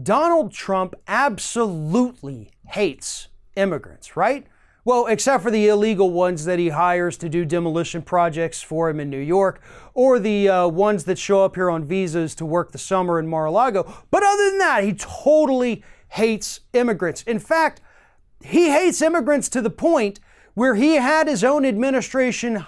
Donald Trump absolutely hates immigrants, right? Well, except for the illegal ones that he hires to do demolition projects for him in New York, or the ones that show up here on visas to work the summer in Mar-a-Lago. But other than that, he totally hates immigrants. In fact, he hates immigrants to the point where he had his own administration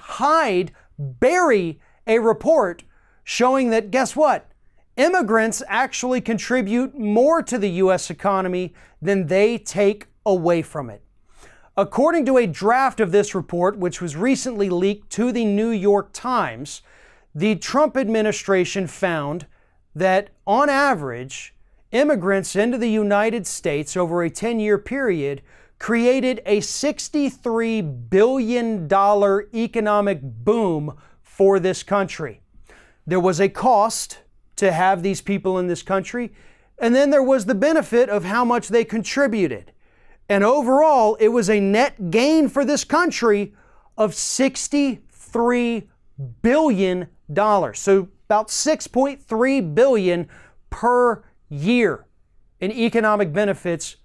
bury a report showing that, guess what? Immigrants actually contribute more to the U.S. economy than they take away from it. According to a draft of this report, which was recently leaked to the New York Times, the Trump administration found that, on average, immigrants into the United States over a 10-year period created a $63 billion economic boom for this country. There was a cost to have these people in this country, and then there was the benefit of how much they contributed. And overall, it was a net gain for this country of $63 billion. So about $6.3 billion per year in economic benefits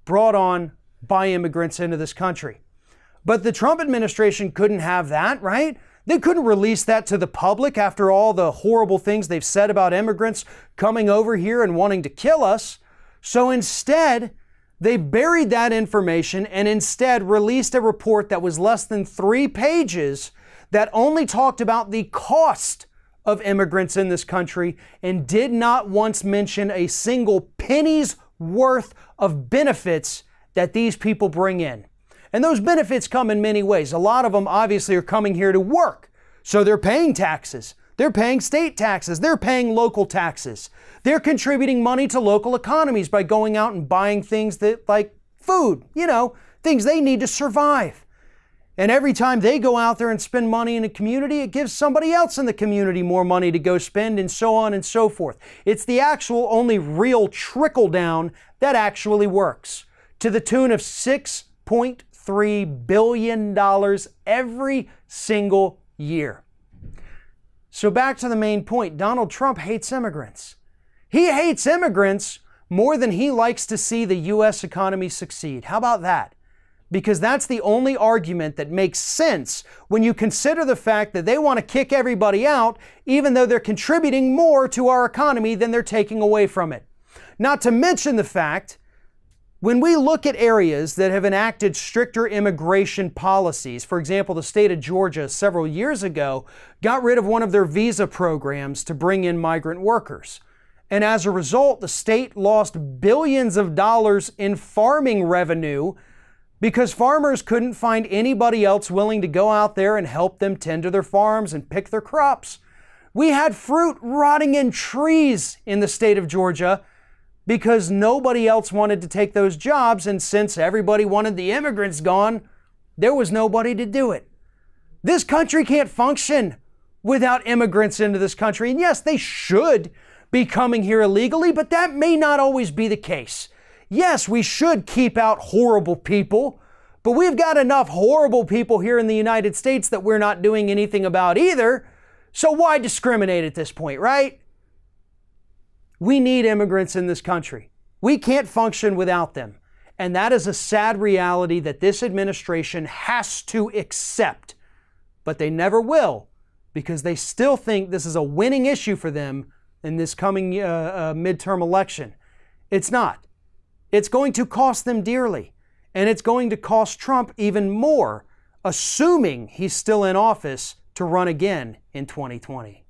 brought on by immigrants into this country. But the Trump administration couldn't have that, right? They couldn't release that to the public after all the horrible things they've said about immigrants coming over here and wanting to kill us. So instead, they buried that information and instead released a report that was less than 3 pages that only talked about the cost of immigrants in this country and did not once mention a single penny's worth of benefits that these people bring in. And those benefits come in many ways. A lot of them obviously are coming here to work. So they're paying taxes. They're paying state taxes. They're paying local taxes. They're contributing money to local economies by going out and buying things that, like food, things they need to survive. And every time they go out there and spend money in a community, it gives somebody else in the community more money to go spend, and so on and so forth. It's the actual only real trickle down that actually works, to the tune of $6.3 billion every single year. So back to the main point, Donald Trump hates immigrants. He hates immigrants more than he likes to see the U.S. economy succeed. How about that? Because that's the only argument that makes sense when you consider the fact that they want to kick everybody out, even though they're contributing more to our economy than they're taking away from it. Not to mention the fact, when we look at areas that have enacted stricter immigration policies, for example, the state of Georgia several years ago got rid of one of their visa programs to bring in migrant workers. And as a result, the state lost billions of dollars in farming revenue because farmers couldn't find anybody else willing to go out there and help them tend to their farms and pick their crops. We had fruit rotting in trees in the state of Georgia because nobody else wanted to take those jobs, and since everybody wanted the immigrants gone, there was nobody to do it. This country can't function without immigrants into this country. And yes, they should be coming here illegally, but that may not always be the case. Yes, we should keep out horrible people, but we've got enough horrible people here in the United States that we're not doing anything about either. So why discriminate at this point, right? We need immigrants in this country. We can't function without them. And that is a sad reality that this administration has to accept. But they never will, because they still think this is a winning issue for them in this coming midterm election. It's not. It's going to cost them dearly. And it's going to cost Trump even more, assuming he's still in office to run again in 2020.